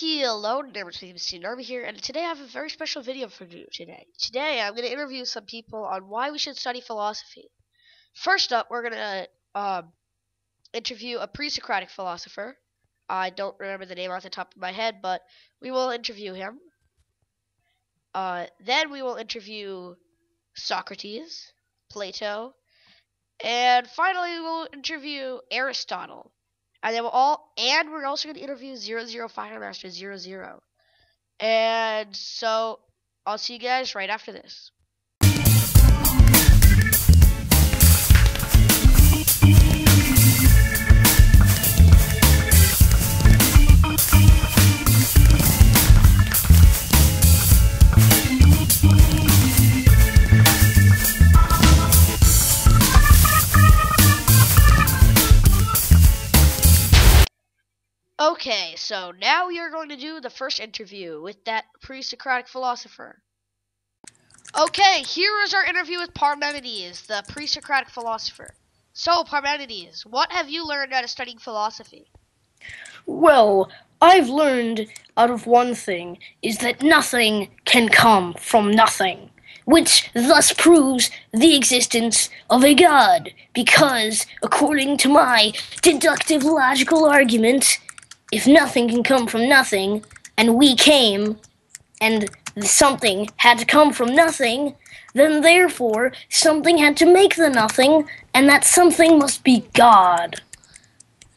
Hello, neighbors, Norma here, and today I have a very special video for you today. Today I'm going to interview some people on why we should study philosophy. First up, we're going to interview a pre-Socratic philosopher. I don't remember the name off the top of my head, but we will interview him. Then we will interview Socrates, Plato, and finally we'll interview Aristotle. And then we're also going to interview 00 Final Master 00. And so I'll see you guys right after this. Okay, so now we are going to do the first interview with that pre-Socratic philosopher. Okay, here is our interview with Parmenides, the pre-Socratic philosopher. So, Parmenides, what have you learned out of studying philosophy? Well, I've learned out of one thing, is that nothing can come from nothing, which thus proves the existence of a God, because, according to my deductive logical argument, if nothing can come from nothing, and we came, and something had to come from nothing, then therefore something had to make the nothing, and that something must be God.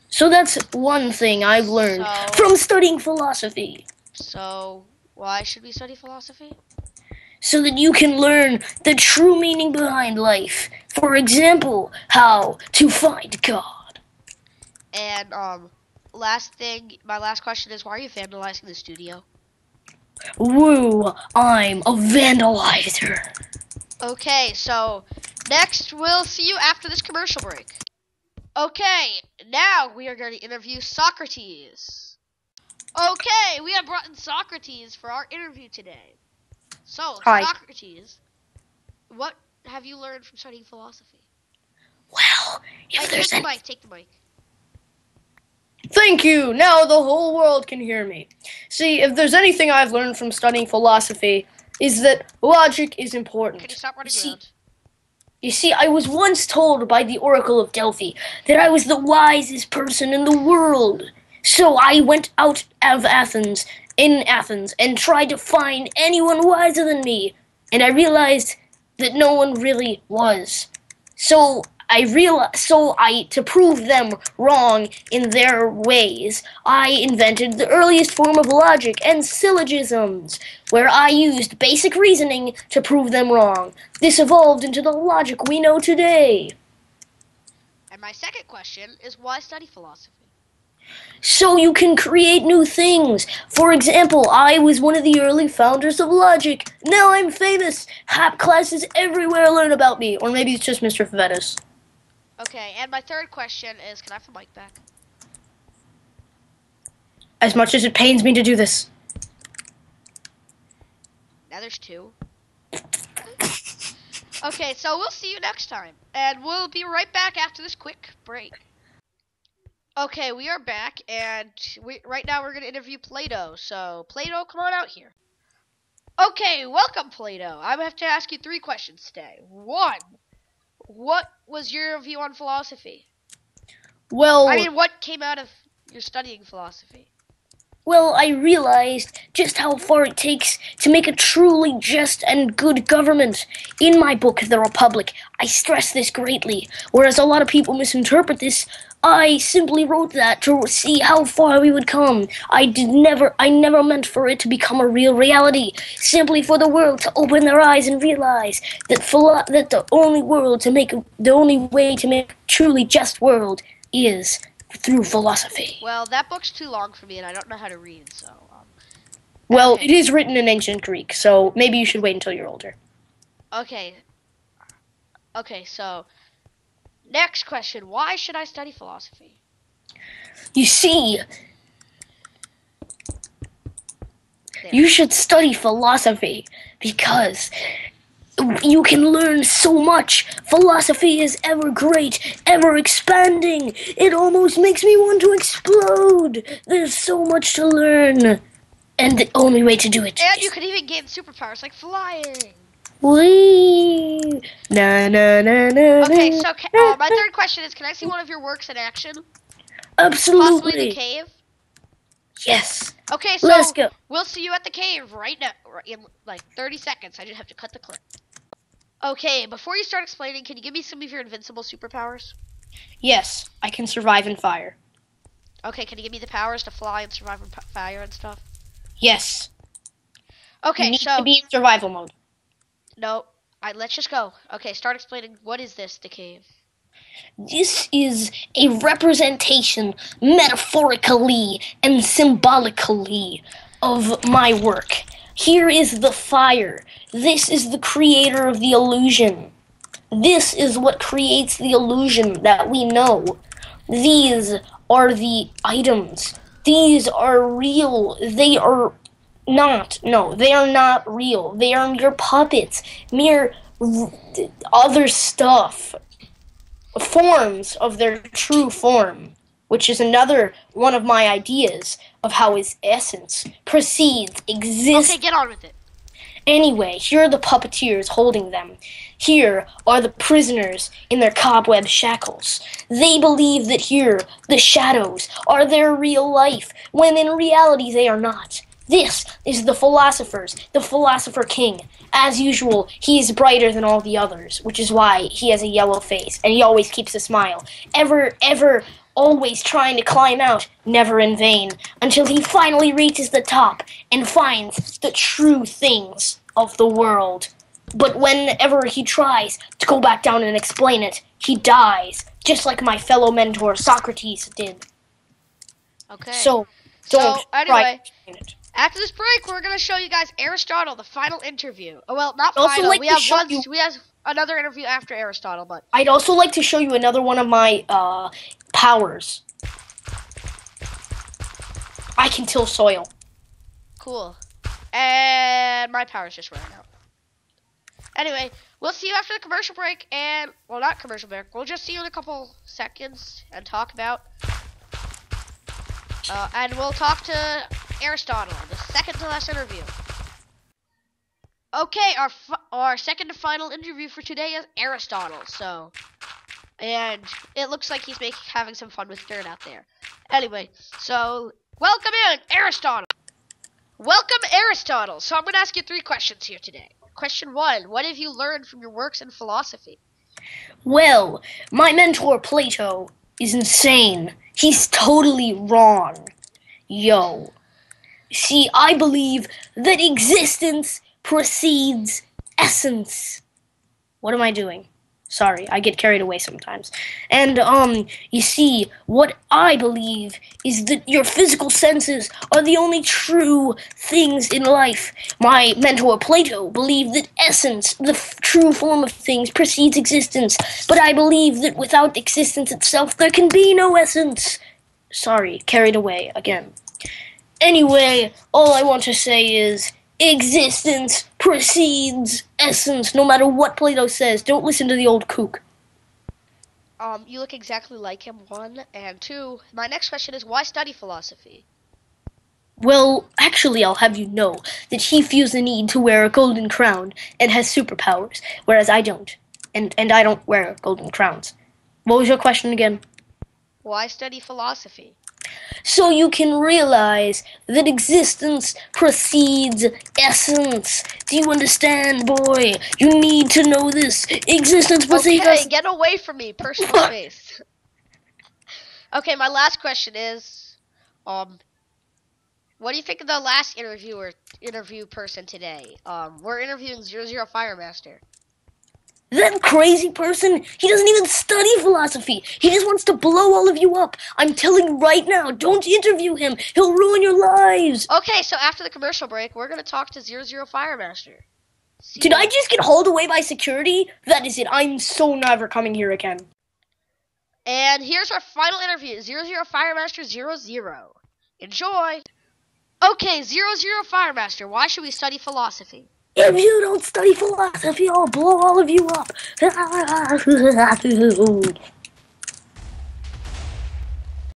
So that's one thing I've learned from studying philosophy. So, why should we study philosophy? So that you can learn the true meaning behind life. For example, how to find God. And, last thing, my last question is, why are you vandalizing the studio? Woo, I'm a vandalizer. Okay, so next we'll see you after this commercial break. Okay, now we are going to interview Socrates. Okay, we have brought in Socrates for our interview today. So, Hi. Socrates, what have you learned from studying philosophy? Well, Take the mic. Thank you! Now the whole world can hear me. See, if there's anything I've learned from studying philosophy, is that logic is important. Can you stop running around? You see, I was once told by the Oracle of Delphi that I was the wisest person in the world. So I went out of Athens, and tried to find anyone wiser than me. And I realized that no one really was. So to prove them wrong in their ways, I invented the earliest form of logic and syllogisms, where I used basic reasoning to prove them wrong. This evolved into the logic we know today. And my second question is, why study philosophy? So you can create new things. For example, I was one of the early founders of logic. Now I'm famous. Hap classes everywhere learn about me. Or maybe it's just Mr. Favetus. Okay, and my third question is, can I have the mic back? As much as it pains me to do this. Now there's two. Okay, so we'll see you next time. And we'll be right back after this quick break. Okay, we are back, and right now we're going to interview Plato. So, Plato, come on out here. Okay, welcome, Plato. I have to ask you 3 questions today. 1, what was your view on philosophy? Well, what came out of your studying philosophy? Well, I realized just how far it takes to make a truly just and good government. In my book, The Republic, I stress this greatly, whereas a lot of people misinterpret this. I simply wrote that to see how far we would come. I never meant for it to become a real reality, simply for the world to open their eyes and realize that the only way to make a truly just world is through philosophy. Well, that book's too long for me, and I don't know how to read, so... Well, okay. It is written in ancient Greek, so maybe you should wait until you're older. Okay, so... Next question, why should I study philosophy? You see, you should study philosophy because you can learn so much. Philosophy is ever great, ever expanding. It almost makes me want to explode. There's so much to learn. And the only way to do it And is you can even gain superpowers like flying. wee. Na na na na. Okay, na, so na, my third question is, can I see one of your works in action? absolutely. Possibly the cave. Yes. Okay, so Let's go. we'll see you at the cave right now, in like 30 seconds. I just have to cut the clip. Okay, before you start explaining, can you give me some of your invincible superpowers? Yes, I can survive in fire. Okay, can you give me the powers to fly and survive in fire and stuff? Yes. Okay, you need so to be in survival mode. no, let's just go. Okay, start explaining. What is this, the cave? This is a representation, metaphorically and symbolically, of my work. Here is the fire. This is the creator of the illusion. This is what creates the illusion that we know. These are the items. These are real. They are not. No, they are not real. They are mere puppets, mere other stuff. Forms of their true form, which is another one of my ideas of how his essence proceeds, exists. Okay, get on with it. Anyway, here are the puppeteers holding them. Here are the prisoners in their cobweb shackles. They believe that here, the shadows, are their real life, when in reality they are not. This is the philosophers, the philosopher king. As usual, he is brighter than all the others, which is why he has a yellow face, and he always keeps a smile. Ever, always trying to climb out, never in vain, until he finally reaches the top and finds the true things of the world. But whenever he tries to go back down and explain it, he dies, just like my fellow mentor Socrates did. Okay. So, don't try anyway, to explain it. after this break, we're gonna show you guys Aristotle, the final interview. Oh well, not Also final. like We to have show one. you- We have another interview after Aristotle, but I'd also like to show you another one of my powers. I can till soil. cool. And my power's just running out. Anyway, we'll see you after the commercial break, and well, not commercial break. We'll just see you in a couple seconds and talk about. And we'll talk to Aristotle, the second to last interview. Okay, our second to final interview for today is Aristotle. So, and it looks like he's having some fun with dirt out there. Anyway, so welcome in Aristotle. Welcome Aristotle. So I'm going to ask you 3 questions here today. Question 1: what have you learned from your works in philosophy? Well, my mentor Plato is insane. He's totally wrong. Yo. See, I believe that existence precedes essence. What am I doing? Sorry, I get carried away sometimes. And, you see, what I believe is that your physical senses are the only true things in life. My mentor Plato believed that essence, the true form of things, precedes existence. But I believe that without existence itself, there can be no essence. Sorry, carried away again. Anyway, all I want to say is, existence precedes essence, no matter what Plato says. Don't listen to the old kook. You look exactly like him, 1. And 2, my next question is, why study philosophy? Well, actually, I'll have you know that he feels the need to wear a golden crown and has superpowers, whereas I don't. And I don't wear golden crowns. What was your question again? Why study philosophy? So you can realize that existence precedes essence. Do you understand, boy? You need to know this. Existence precedes Okay, essence. get away from me, personal space. Okay, my last question is, what do you think of the last interview person today? We're interviewing 00 Firemaster. That crazy person, he doesn't even study philosophy. He just wants to blow all of you up. I'm telling you right now, don't interview him. He'll ruin your lives. Okay, so after the commercial break, we're going to talk to 00 Firemaster. Did I just get hauled away by security? That is it. I'm so never coming here again. And here's our final interview, 00 Firemaster 00. Enjoy. Okay, 00 Firemaster, why should we study philosophy? If you don't study philosophy, I'll blow all of you up.